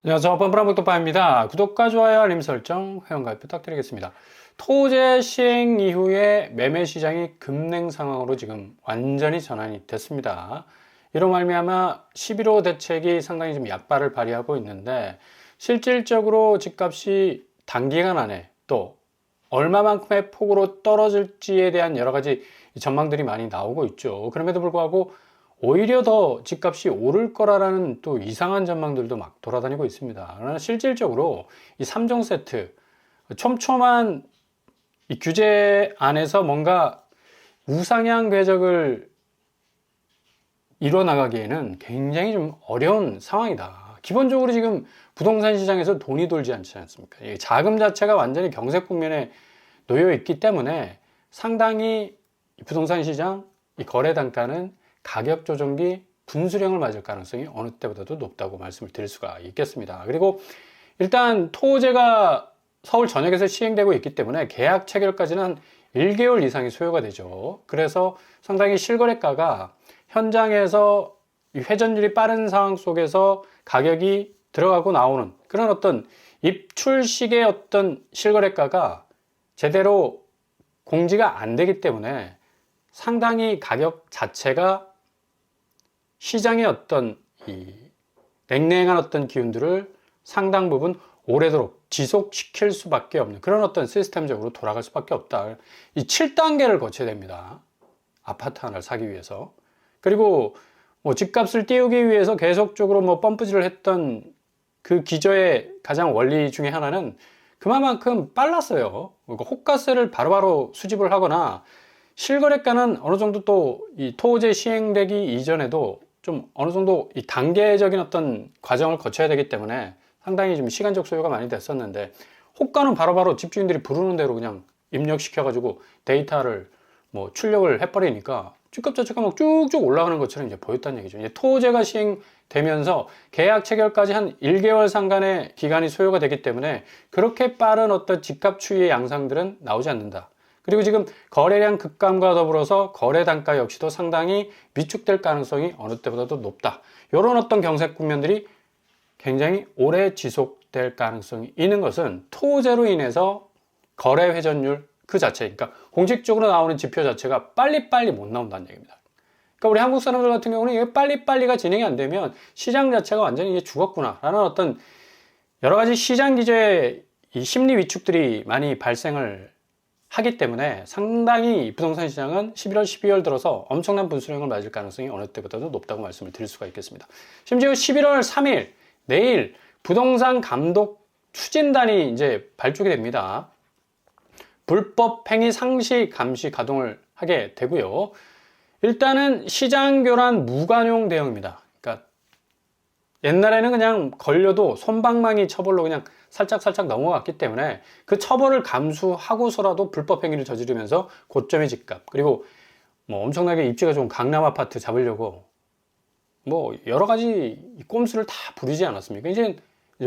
안녕하세요. 뻔뻔한북독파입니다. 구독과 좋아요, 알림 설정, 회원가입 부탁드리겠습니다. 토제 시행 이후에 매매 시장이 급냉 상황으로 지금 완전히 전환이 됐습니다. 이로 말미암아 11호 대책이 상당히 좀 약발을 발휘하고 있는데, 실질적으로 집값이 단기간 안에 또 얼마만큼의 폭으로 떨어질지에 대한 여러 가지 전망들이 많이 나오고 있죠. 그럼에도 불구하고 오히려 더 집값이 오를 거라는 또 이상한 전망들도 막 돌아다니고 있습니다. 그러나 실질적으로 이 3종 세트, 촘촘한 이 규제 안에서 뭔가 우상향 궤적을 이뤄나가기에는 굉장히 좀 어려운 상황이다. 기본적으로 지금 부동산 시장에서 돈이 돌지 않지 않습니까? 자금 자체가 완전히 경색 국면에 놓여 있기 때문에 상당히 부동산 시장 이 거래 단가는 가격 조정기 분수령을 맞을 가능성이 어느 때보다도 높다고 말씀을 드릴 수가 있겠습니다. 그리고 일단 토제가 서울 전역에서 시행되고 있기 때문에 계약 체결까지는 한 1개월 이상이 소요가 되죠. 그래서 상당히 실거래가가 현장에서 회전율이 빠른 상황 속에서 가격이 들어가고 나오는 그런 어떤 입출식의 어떤 실거래가가 제대로 공지가 안 되기 때문에 상당히 가격 자체가 시장의 어떤 이 냉랭한 어떤 기운들을 상당 부분 오래도록 지속시킬 수밖에 없는 그런 어떤 시스템적으로 돌아갈 수밖에 없다. 이 7단계를 거쳐야 됩니다. 아파트 하나를 사기 위해서. 그리고 뭐 집값을 띄우기 위해서 계속적으로 뭐 펌프질을 했던 그 기저의 가장 원리 중에 하나는 그만큼 빨랐어요. 그러니까 호가세를 바로바로 수집을 하거나 실거래가는 어느 정도 또 이 토제 시행되기 이전에도 좀 어느 정도 이 단계적인 어떤 과정을 거쳐야 되기 때문에 상당히 좀 시간적 소요가 많이 됐었는데, 호가는 바로바로 집주인들이 부르는 대로 그냥 입력시켜가지고 데이터를 뭐 출력을 해버리니까 집값 자체가 막 쭉쭉 올라가는 것처럼 이제 보였다는 얘기죠. 이제 토제가 시행되면서 계약 체결까지 한 1개월 상간의 기간이 소요가 되기 때문에 그렇게 빠른 어떤 집값 추이의 양상들은 나오지 않는다. 그리고 지금 거래량 급감과 더불어서 거래 단가 역시도 상당히 위축될 가능성이 어느 때보다도 높다. 이런 어떤 경색 국면들이 굉장히 오래 지속될 가능성이 있는 것은 토제로 인해서 거래 회전율 그 자체, 그러니까 공식적으로 나오는 지표 자체가 빨리빨리 못 나온다는 얘기입니다. 그러니까 우리 한국 사람들 같은 경우는 이게 빨리빨리가 진행이 안 되면 시장 자체가 완전히 이제 죽었구나라는 어떤 여러 가지 시장 기저의 이 심리 위축들이 많이 발생을 하기 때문에 상당히 부동산 시장은 11월, 12월 들어서 엄청난 분수령을 맞을 가능성이 어느 때보다도 높다고 말씀을 드릴 수가 있겠습니다. 심지어 11월 3일, 내일 부동산 감독 추진단이 이제 발족이 됩니다. 불법 행위 상시 감시 가동을 하게 되고요. 일단은 시장 교란 무관용 대응입니다. 그러니까 옛날에는 그냥 걸려도 솜방망이 처벌로 그냥 살짝 넘어갔기 때문에 그 처벌을 감수하고서라도 불법 행위를 저지르면서 고점의 집값, 그리고 뭐 엄청나게 입지가 좋은 강남 아파트 잡으려고 뭐 여러 가지 꼼수를 다 부리지 않았습니까? 이제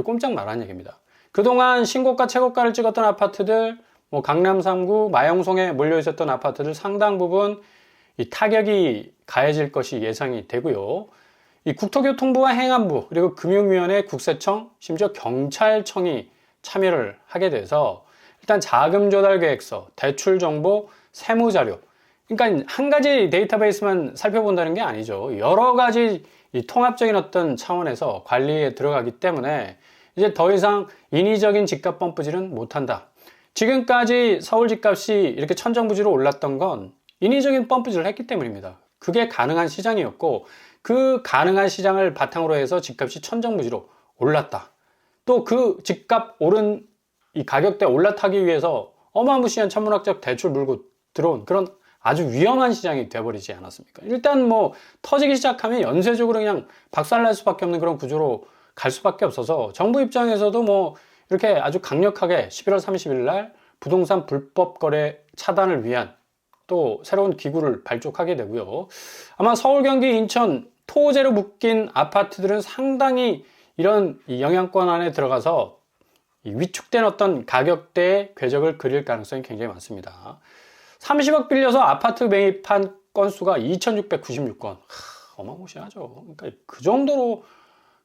꼼짝 말한 얘기입니다. 그동안 신고가 최고가를 찍었던 아파트들, 뭐 강남 3구 마영송에 몰려 있었던 아파트들 상당 부분 이 타격이 가해질 것이 예상이 되고요. 이 국토교통부와 행안부, 그리고 금융위원회, 국세청, 심지어 경찰청이 참여를 하게 돼서 일단 자금 조달 계획서, 대출 정보, 세무 자료, 그러니까 한 가지 데이터베이스만 살펴본다는 게 아니죠. 여러 가지 이 통합적인 어떤 차원에서 관리에 들어가기 때문에 이제 더 이상 인위적인 집값 펌프질은 못한다. 지금까지 서울 집값이 이렇게 천정부지로 올랐던 건 인위적인 펌프질을 했기 때문입니다. 그게 가능한 시장이었고, 그 가능한 시장을 바탕으로 해서 집값이 천정부지로 올랐다. 또 그 집값 오른 이 가격대 올라타기 위해서 어마무시한 천문학적 대출 물고 들어온 그런 아주 위험한 시장이 돼버리지 않았습니까? 일단 뭐 터지기 시작하면 연쇄적으로 그냥 박살날 수밖에 없는 그런 구조로 갈 수밖에 없어서 정부 입장에서도 뭐 이렇게 아주 강력하게 11월 30일 날 부동산 불법 거래 차단을 위한 또 새로운 기구를 발족하게 되고요. 아마 서울, 경기, 인천 토제로 묶인 아파트들은 상당히 이런 영향권 안에 들어가서 위축된 어떤 가격대의 궤적을 그릴 가능성이 굉장히 많습니다. 30억 빌려서 아파트 매입한 건수가 2,696건. 어마무시하죠. 그러니까 그 정도로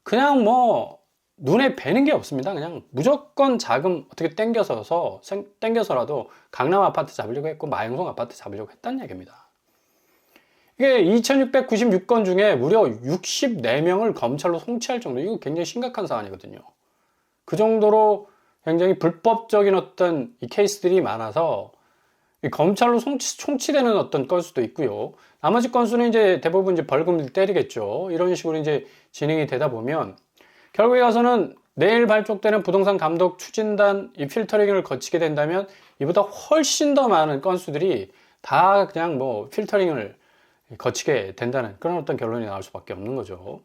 그냥 뭐 눈에 뵈는 게 없습니다. 그냥 무조건 자금 어떻게 땡겨서라도 강남 아파트 잡으려고 했고 마영성 아파트 잡으려고 했다는 얘기입니다. 이게 2696건 중에 무려 64명을 검찰로 송치할 정도, 이거 굉장히 심각한 사안이거든요. 그 정도로 굉장히 불법적인 어떤 이 케이스들이 많아서 이 검찰로 송치되는 어떤 건수도 있고요. 나머지 건수는 이제 대부분 이제 벌금을 때리겠죠. 이런 식으로 이제 진행이 되다 보면 결국에 가서는 내일 발족되는 부동산 감독 추진단 이 필터링을 거치게 된다면 이보다 훨씬 더 많은 건수들이 다 그냥 뭐 필터링을 거치게 된다는 그런 어떤 결론이 나올 수밖에 없는 거죠.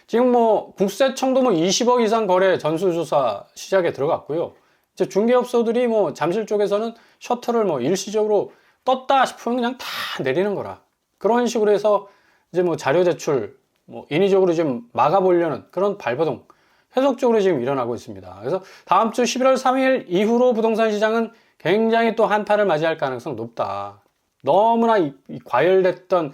지금 뭐 국세청도 뭐 20억 이상 거래 전수조사 시작에 들어갔고요. 이제 중개업소들이 뭐 잠실 쪽에서는 셔터를 뭐 일시적으로 떴다 싶으면 그냥 다 내리는 거라. 그런 식으로 해서 이제 뭐 자료 제출, 뭐 인위적으로 좀 막아보려는 그런 발버둥 계속적으로 지금 일어나고 있습니다. 그래서 다음 주 11월 3일 이후로 부동산 시장은 굉장히 또 한파를 맞이할 가능성 높다. 너무나 이 과열됐던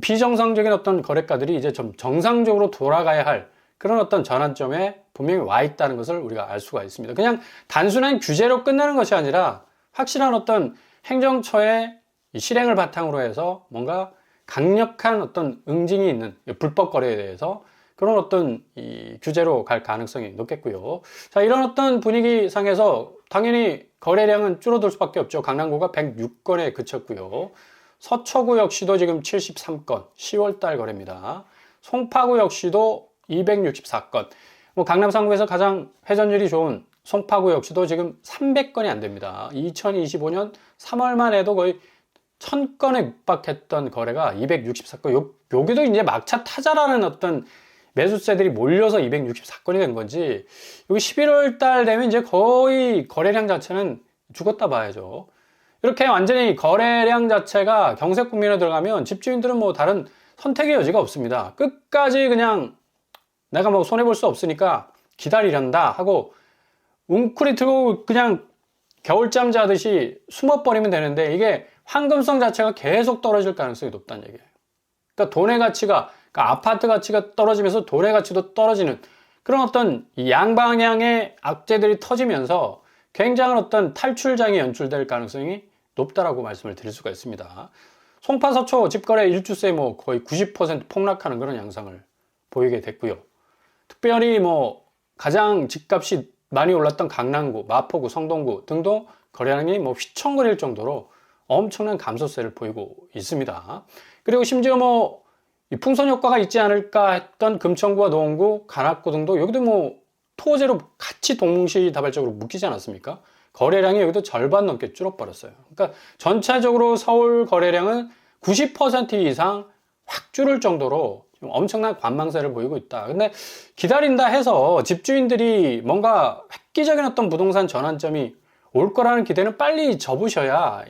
비정상적인 어떤 거래가들이 이제 좀 정상적으로 돌아가야 할 그런 어떤 전환점에 분명히 와 있다는 것을 우리가 알 수가 있습니다. 그냥 단순한 규제로 끝나는 것이 아니라 확실한 어떤 행정처의 실행을 바탕으로 해서 뭔가 강력한 어떤 응징이 있는 불법 거래에 대해서 그런 어떤 이 규제로 갈 가능성이 높겠고요. 자, 이런 어떤 분위기 상에서 당연히 거래량은 줄어들 수밖에 없죠. 강남구가 106건에 그쳤고요. 서초구 역시도 지금 73건, 10월달 거래입니다. 송파구 역시도 264건. 뭐 강남 3구에서 가장 회전율이 좋은 송파구 역시도 지금 300건이 안 됩니다. 2025년 3월만 해도 거의 1000건에 육박했던 거래가 264건. 여기도 이제 막차 타자라는 어떤 매수세들이 몰려서 264건이 된 건지, 여기 11월 달 되면 이제 거의 거래량 자체는 죽었다 봐야죠. 이렇게 완전히 거래량 자체가 경색 국면에 들어가면 집주인들은 뭐 다른 선택의 여지가 없습니다. 끝까지 그냥 내가 뭐 손해볼 수 없으니까 기다리란다 하고 웅크리 들고 그냥 겨울잠 자듯이 숨어버리면 되는데, 이게 황금성 자체가 계속 떨어질 가능성이 높다는 얘기예요. 그러니까 돈의 가치가, 그러니까 아파트 가치가 떨어지면서 돈의 가치도 떨어지는 그런 어떤 양방향의 악재들이 터지면서 굉장한 어떤 탈출장이 연출될 가능성이 높다라고 말씀을 드릴 수가 있습니다. 송파 서초 집거래 일주세 뭐 거의 90% 폭락하는 그런 양상을 보이게 됐고요. 특별히 뭐 가장 집값이 많이 올랐던 강남구, 마포구, 성동구 등도 거래량이 뭐 휘청거릴 정도로 엄청난 감소세를 보이고 있습니다. 그리고 심지어 뭐 풍선 효과가 있지 않을까 했던 금천구와 노원구, 관악구 등도 여기도 뭐 토호제로 같이 동시다발적으로 묶이지 않았습니까? 거래량이 여기도 절반 넘게 줄어버렸어요. 그러니까 전체적으로 서울 거래량은 90% 이상 확 줄을 정도로 엄청난 관망세를 보이고 있다. 근데 기다린다 해서 집주인들이 뭔가 획기적인 어떤 부동산 전환점이 올 거라는 기대는 빨리 접으셔야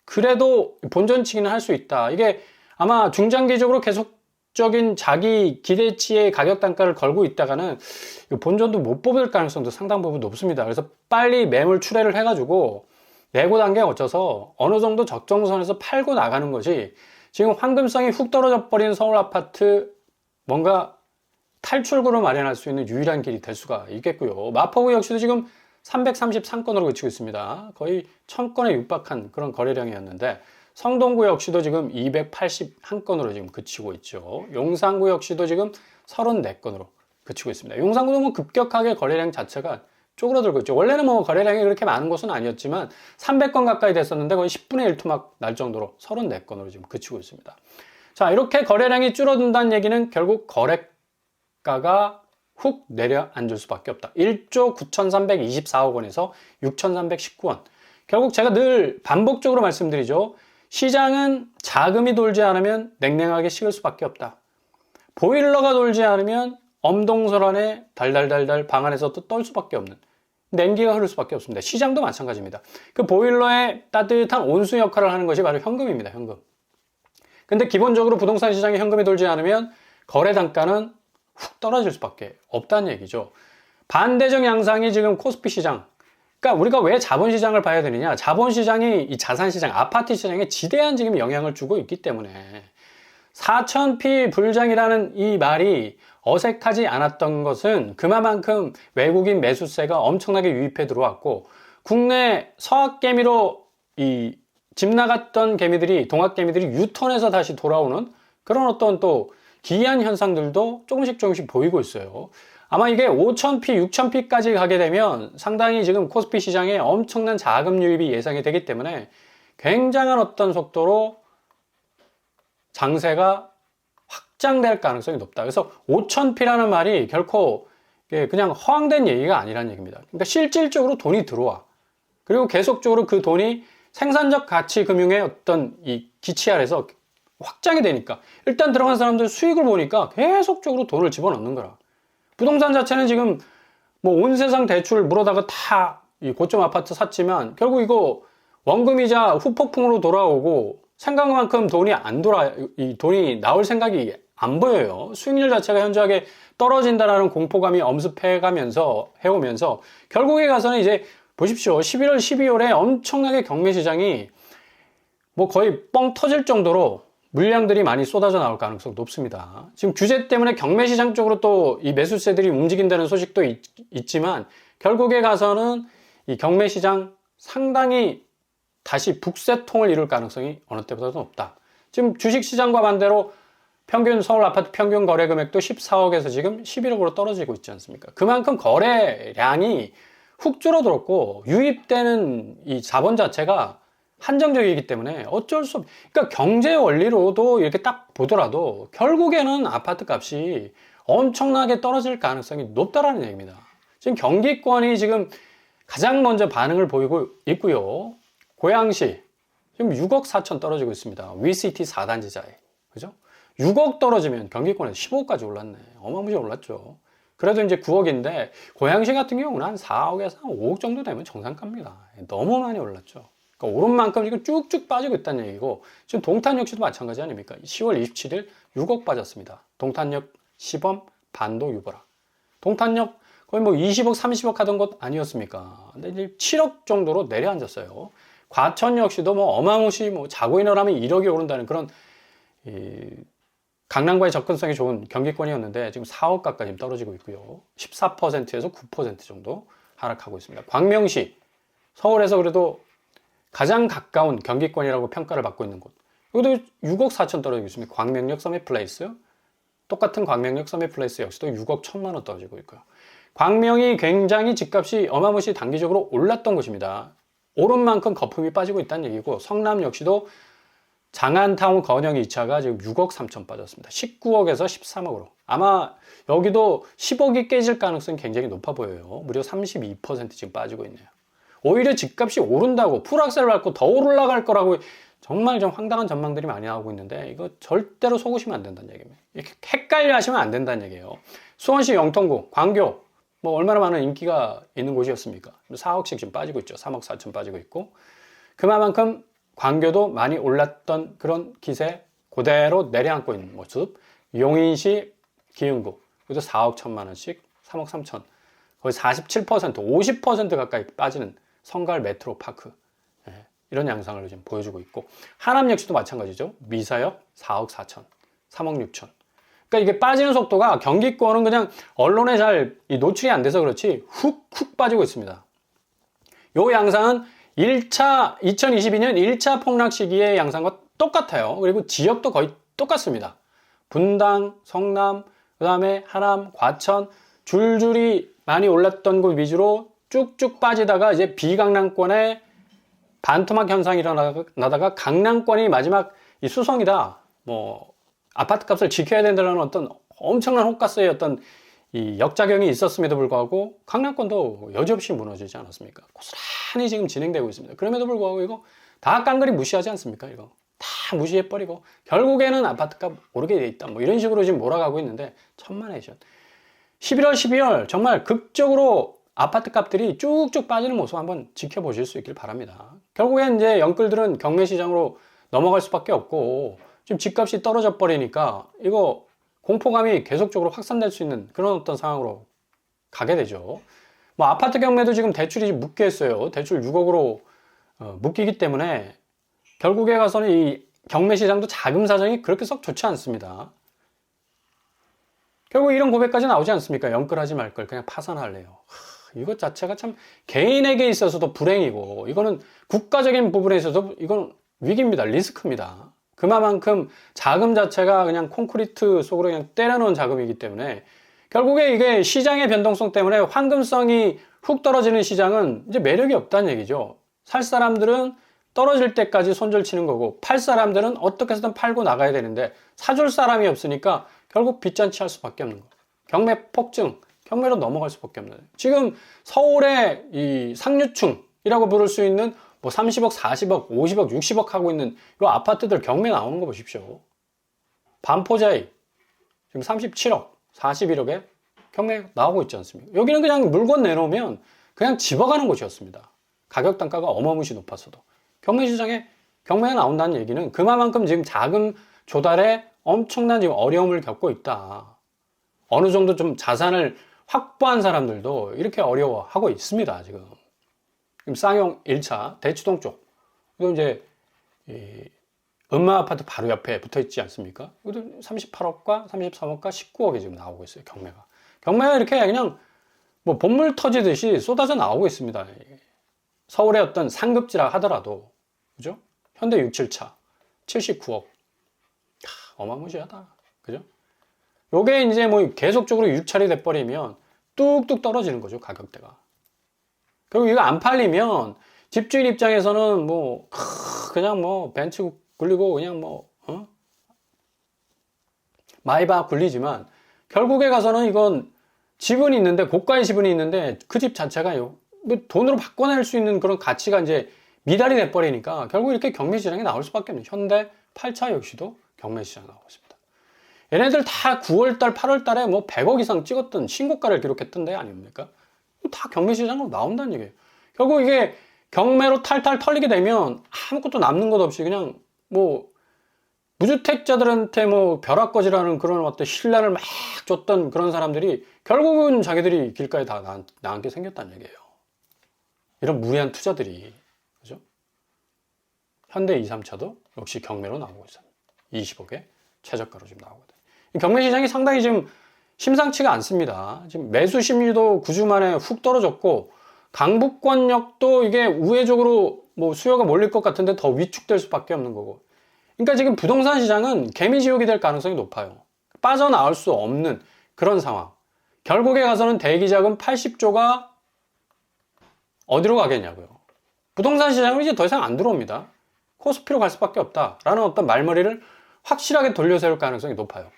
그래도 본전치기는 할 수 있다. 이게 아마 중장기적으로 계속적인 자기 기대치의 가격 단가를 걸고 있다가는 본전도 못 뽑을 가능성도 상당 부분 높습니다. 그래서 빨리 매물 출회를 해가지고 내고 단계에 거쳐서 어느 정도 적정선에서 팔고 나가는 것이 지금 황금성이 훅 떨어져 버린 서울 아파트 뭔가 탈출구를 마련할 수 있는 유일한 길이 될 수가 있겠고요. 마포구 역시도 지금 333건으로 그치고 있습니다. 거의 1000건에 육박한 그런 거래량이었는데, 성동구 역시도 지금 281건으로 지금 그치고 있죠. 용산구 역시도 지금 34건으로 그치고 있습니다. 용산구도 뭐 급격하게 거래량 자체가 쪼그라들고 있죠. 원래는 뭐 거래량이 그렇게 많은 곳은 아니었지만 300건 가까이 됐었는데 거의 10분의 1 토막 날 정도로 34건으로 지금 그치고 있습니다. 자, 이렇게 거래량이 줄어든다는 얘기는 결국 거래가가 훅 내려앉을 수밖에 없다. 1조 9,324억 원에서 6,319원. 결국 제가 늘 반복적으로 말씀드리죠. 시장은 자금이 돌지 않으면 냉랭하게 식을 수밖에 없다. 보일러가 돌지 않으면 엄동설안에 달달달달 방 안에서 또 떨 수밖에 없는, 냉기가 흐를 수밖에 없습니다. 시장도 마찬가지입니다. 그 보일러의 따뜻한 온수 역할을 하는 것이 바로 현금입니다. 현금. 근데 기본적으로 부동산 시장에 현금이 돌지 않으면 거래 단가는 훅 떨어질 수밖에 없다는 얘기죠. 반대적 양상이 지금 코스피 시장. 그러니까 우리가 왜 자본시장을 봐야 되느냐? 자본시장이 이 자산시장, 아파트 시장에 지대한 지금 영향을 주고 있기 때문에 4,000p 불장이라는 이 말이 어색하지 않았던 것은 그만큼 외국인 매수세가 엄청나게 유입해 들어왔고, 국내 서학개미로 이 집 나갔던 개미들이, 동학개미들이 유턴해서 다시 돌아오는 그런 어떤 또 기이한 현상들도 조금씩 보이고 있어요. 아마 이게 5,000p, 6,000p까지 가게 되면 상당히 지금 코스피 시장에 엄청난 자금 유입이 예상이 되기 때문에 굉장한 어떤 속도로 장세가 확장될 가능성이 높다. 그래서 5,000p라는 말이 결코 그냥 허황된 얘기가 아니라는 얘기입니다. 그러니까 실질적으로 돈이 들어와. 그리고 계속적으로 그 돈이 생산적 가치 금융의 어떤 이 기치 아래서 확장이 되니까 일단 들어간 사람들 수익을 보니까 계속적으로 돈을 집어넣는 거라. 부동산 자체는 지금 뭐 온 세상 대출 물어다가 다 이 고점 아파트 샀지만 결국 이거 원금이자 후폭풍으로 돌아오고 생각만큼 돈이 안 이 돈이 나올 생각이 안 보여요. 수익률 자체가 현저하게 떨어진다라는 공포감이 엄습해가면서 해오면서 결국에 가서는 이제 보십시오. 11월, 12월에 엄청나게 경매 시장이 뭐 거의 뻥 터질 정도로 물량들이 많이 쏟아져 나올 가능성이 높습니다. 지금 규제 때문에 경매 시장 쪽으로 또 이 매수세들이 움직인다는 소식도 있지만 결국에 가서는 이 경매 시장 상당히 다시 북새통을 이룰 가능성이 어느 때보다도 높다. 지금 주식 시장과 반대로 평균 서울 아파트 평균 거래 금액도 14억에서 지금 11억으로 떨어지고 있지 않습니까? 그만큼 거래량이 훅 줄어들었고 유입되는 이 자본 자체가 한정적이기 때문에 어쩔 수 그러니까 경제 원리로도 이렇게 딱 보더라도 결국에는 아파트 값이 엄청나게 떨어질 가능성이 높다라는 얘기입니다. 지금 경기권이 지금 가장 먼저 반응을 보이고 있고요. 고양시 지금 6억 4천 떨어지고 있습니다. 위시티 4단지자에. 그죠? 6억 떨어지면 경기권에서 15억까지 올랐네. 어마무시 올랐죠. 그래도 이제 9억인데 고양시 같은 경우는 한 4억에서 한 5억 정도 되면 정상가입니다. 너무 많이 올랐죠. 그러니까 오른 만큼 지금 쭉쭉 빠지고 있다는 얘기고 지금 동탄 역시도 마찬가지 아닙니까? 10월 27일 6억 빠졌습니다. 동탄역 시범 반도 유보라. 동탄역 거의 뭐 20억 30억 하던 것 아니었습니까? 근데 이제 7억 정도로 내려앉았어요. 과천 역시도 뭐 어마무시 뭐 자고 일어나면 1억이 오른다는 그런 강남과의 접근성이 좋은 경기권이었는데 지금 4억 가까이 지금 떨어지고 있고요. 14%에서 9% 정도 하락하고 있습니다. 광명시, 서울에서 그래도 가장 가까운 경기권이라고 평가를 받고 있는 곳. 여기도 6억 4천 떨어지고 있습니다. 광명역 서밋플레이스. 똑같은 광명역 서밋플레이스 역시도 6억 1천만 원 떨어지고 있고요. 광명이 굉장히 집값이 어마무시 단기적으로 올랐던 곳입니다. 오른 만큼 거품이 빠지고 있다는 얘기고 성남 역시도 장안타운 건영 2차가 지금 6억 3천 빠졌습니다. 19억에서 13억으로. 아마 여기도 10억이 깨질 가능성이 굉장히 높아 보여요. 무려 32% 지금 빠지고 있네요. 오히려 집값이 오른다고 풀악셀을 밟고 더 올라갈 거라고 정말 좀 황당한 전망들이 많이 나오고 있는데 이거 절대로 속으시면 안 된다는 얘기입니다. 이렇게 헷갈려 하시면 안 된다는 얘기예요. 수원시 영통구, 광교 뭐 얼마나 많은 인기가 있는 곳이었습니까? 4억씩 지금 빠지고 있죠. 3억 4천 빠지고 있고 그만큼 광교도 많이 올랐던 그런 기세 그대로 내려앉고 있는 모습. 용인시 기흥구 여기도 4억 1천만 원씩 3억 3천 거의 47% 50% 가까이 빠지는 성갈 메트로파크 이런 양상을 지금 보여주고 있고 하남 역시도 마찬가지죠. 미사역 4억 4천 3억 6천 그러니까 이게 빠지는 속도가 경기권은 그냥 언론에 잘 노출이 안 돼서 그렇지 훅 빠지고 있습니다. 요 양상은 2022년 1차 폭락 시기의 양상과 똑같아요. 그리고 지역도 거의 똑같습니다. 분당, 성남, 그 다음에 하남, 과천 줄줄이 많이 올랐던 곳 위주로 쭉쭉 빠지다가 이제 비강남권에 반토막 현상이 일어나다가 강남권이 마지막 이 수성이다. 뭐 아파트 값을 지켜야 된다는 어떤 엄청난 호가스의 어떤 이 역작용이 있었음에도 불구하고 강남권도 여지없이 무너지지 않았습니까? 고스란히 지금 진행되고 있습니다. 그럼에도 불구하고 이거 다 깡그리 무시하지 않습니까? 이거 다 무시해버리고 결국에는 아파트값 오르게 돼 있다. 뭐 이런 식으로 지금 몰아가고 있는데 천만에이션. 11월, 12월 정말 극적으로 아파트 값들이 쭉쭉 빠지는 모습 한번 지켜보실 수 있길 바랍니다. 결국엔 이제 영끌들은 경매 시장으로 넘어갈 수밖에 없고 지금 집값이 떨어져 버리니까 이거 공포감이 계속적으로 확산될 수 있는 그런 어떤 상황으로 가게 되죠. 뭐 아파트 경매도 지금 대출이 묶여 있어요. 대출 6억으로 묶이기 때문에 결국에 가서는 이 경매 시장도 자금 사정이 그렇게 썩 좋지 않습니다. 결국 이런 고백까지 나오지 않습니까? 영끌하지 말 걸 그냥 파산할래요. 이것 자체가 참 개인에게 있어서도 불행이고, 이거는 국가적인 부분에 있어서 이건 위기입니다. 리스크입니다. 그만큼 자금 자체가 그냥 콘크리트 속으로 그냥 때려놓은 자금이기 때문에 결국에 이게 시장의 변동성 때문에 황금성이 훅 떨어지는 시장은 이제 매력이 없다는 얘기죠. 살 사람들은 떨어질 때까지 손절 치는 거고, 팔 사람들은 어떻게 해서든 팔고 나가야 되는데 사줄 사람이 없으니까 결국 빚잔치 할 수밖에 없는 거예요. 경매 폭증, 경매로 넘어갈 수밖에 없는 거예요. 지금 서울의 이 상류층이라고 부를 수 있는 뭐 30억, 40억, 50억, 60억 하고 있는 이 아파트들 경매 나오는 거 보십시오. 반포자이 지금 37억, 41억에 경매 나오고 있지 않습니까? 여기는 그냥 물건 내놓으면 그냥 집어가는 곳이었습니다. 가격 단가가 어마무시 높았어도. 경매 시장에 경매가 나온다는 얘기는 그만큼 지금 자금 조달에 엄청난 지금 어려움을 겪고 있다. 어느 정도 좀 자산을 확보한 사람들도 이렇게 어려워하고 있습니다, 지금. 지금 쌍용 1차 대치동 쪽. 이거 이제, 음마 아파트 바로 옆에 붙어 있지 않습니까? 이것도 38억과 33억과 19억이 지금 나오고 있어요, 경매가. 경매가 이렇게 그냥 뭐 본물 터지듯이 쏟아져 나오고 있습니다. 서울의 어떤 상급지라 하더라도, 그죠? 현대 67차 79억. 어마무시하다. 그죠? 요게 이제 뭐 계속적으로 유찰이 돼버리면 뚝뚝 떨어지는 거죠, 가격대가. 그리고 이거 안 팔리면 집주인 입장에서는 뭐, 그냥 뭐, 벤츠 굴리고 그냥 뭐, 마이바 굴리지만 결국에 가서는 이건 지분이 있는데, 고가의 지분이 있는데 그 집 자체가 뭐 돈으로 바꿔낼 수 있는 그런 가치가 이제 미달이 돼버리니까 결국 이렇게 경매 시장에 나올 수밖에 없는 현대 8차 역시도 경매 시장에 나오고 있습니다. 얘네들 다 9월달, 8월달에 뭐 100억 이상 찍었던 신고가를 기록했던 데 아닙니까? 다 경매 시장으로 나온다는 얘기예요. 결국 이게 경매로 탈탈 털리게 되면 아무것도 남는 것 없이 그냥 뭐 무주택자들한테 뭐 벼락거지라는 그런 어떤 신라를 막 줬던 그런 사람들이 결국은 자기들이 길가에 다 나앉게 생겼다는 얘기예요. 이런 무리한 투자들이. 그죠? 현대 2, 3차도 역시 경매로 나오고 있어요. 20억에 최저가로 지금 나오거든요. 경매 시장이 상당히 지금 심상치가 않습니다. 지금 매수 심리도 9주 만에 훅 떨어졌고, 강북권역도 이게 우회적으로 뭐 수요가 몰릴 것 같은데 더 위축될 수밖에 없는 거고. 그러니까 지금 부동산 시장은 개미지옥이 될 가능성이 높아요. 빠져나올 수 없는 그런 상황. 결국에 가서는 대기자금 80조가 어디로 가겠냐고요. 부동산 시장은 이제 더 이상 안 들어옵니다. 코스피로 갈 수밖에 없다라는 어떤 말머리를 확실하게 돌려세울 가능성이 높아요.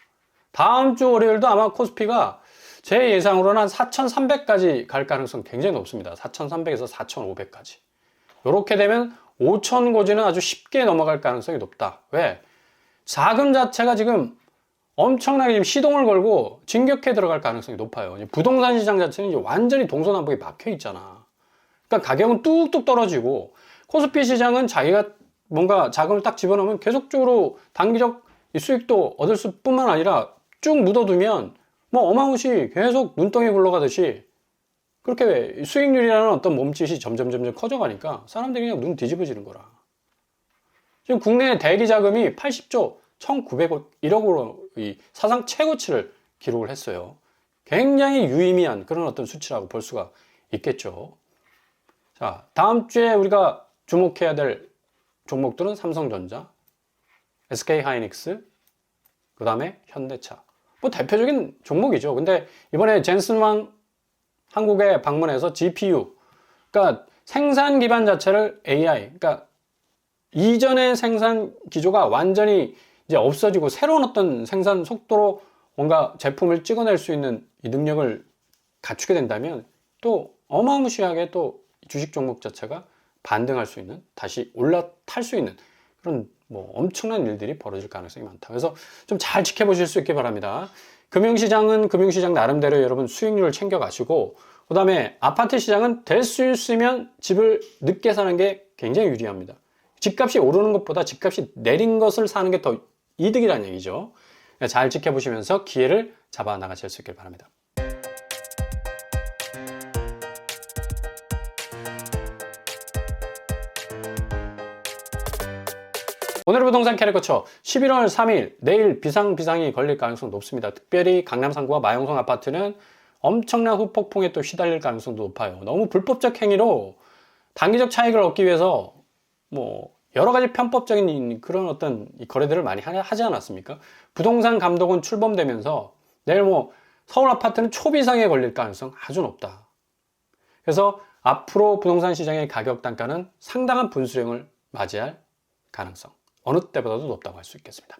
다음 주 월요일도 아마 코스피가 제 예상으로는 한 4,300까지 갈 가능성 굉장히 높습니다. 4,300에서 4,500까지. 이렇게 되면 5,000 고지는 아주 쉽게 넘어갈 가능성이 높다. 왜? 자금 자체가 지금 엄청나게 지금 시동을 걸고 진격해 들어갈 가능성이 높아요. 부동산 시장 자체는 이제 완전히 동서남북이 막혀 있잖아. 그러니까 가격은 뚝뚝 떨어지고, 코스피 시장은 자기가 뭔가 자금을 딱 집어넣으면 계속적으로 단기적 수익도 얻을 수뿐만 아니라 쭉 묻어두면 뭐 어마무시 계속 눈덩이 굴러가듯이 그렇게 수익률이라는 어떤 몸짓이 점점 커져가니까 사람들이 그냥 눈 뒤집어지는 거라. 지금 국내 대기 자금이 80조 1,900억 1억으로 이 사상 최고치를 기록을 했어요. 굉장히 유의미한 그런 어떤 수치라고 볼 수가 있겠죠. 자, 다음 주에 우리가 주목해야 될 종목들은 삼성전자, SK하이닉스, 그 다음에 현대차. 뭐 대표적인 종목이죠. 근데 이번에 젠슨 왕 한국에 방문해서 GPU, 그러니까 생산 기반 자체를 AI, 그러니까 이전의 생산 기조가 완전히 이제 없어지고 새로운 어떤 생산 속도로 뭔가 제품을 찍어낼 수 있는 이 능력을 갖추게 된다면 또 어마무시하게 또 주식 종목 자체가 반등할 수 있는, 다시 올라탈 수 있는 그런 뭐 엄청난 일들이 벌어질 가능성이 많다. 그래서 좀 잘 지켜보실 수 있게 바랍니다. 금융시장은 금융시장 나름대로 여러분 수익률을 챙겨 가시고, 그 다음에 아파트 시장은 될 수 있으면 집을 늦게 사는 게 굉장히 유리합니다. 집값이 오르는 것보다 집값이 내린 것을 사는 게 더 이득이라는 얘기죠. 잘 지켜보시면서 기회를 잡아 나가실 수 있길 바랍니다. 오늘의 부동산 캐릭터처 11월 3일 내일 비상이 걸릴 가능성이 높습니다. 특별히 강남 3구와 마용성 아파트는 엄청난 후폭풍에 또 휘달릴 가능성도 높아요. 너무 불법적 행위로 단기적 차익을 얻기 위해서 뭐 여러 가지 편법적인 그런 어떤 거래들을 많이 하지 않았습니까? 부동산 감독원 출범되면서 내일 뭐 서울 아파트는 초비상에 걸릴 가능성 아주 높다. 그래서 앞으로 부동산 시장의 가격 단가는 상당한 분수령을 맞이할 가능성 어느 때보다도 높다고 할 수 있겠습니다.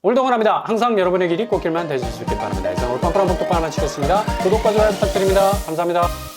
오늘도 응원합니다. 항상 여러분의 길이 꽃길만 되실 수 있길 바랍니다. 이상 오늘 빵빵한 복덕방을 마치겠습니다. 구독과 좋아요 부탁드립니다. 감사합니다.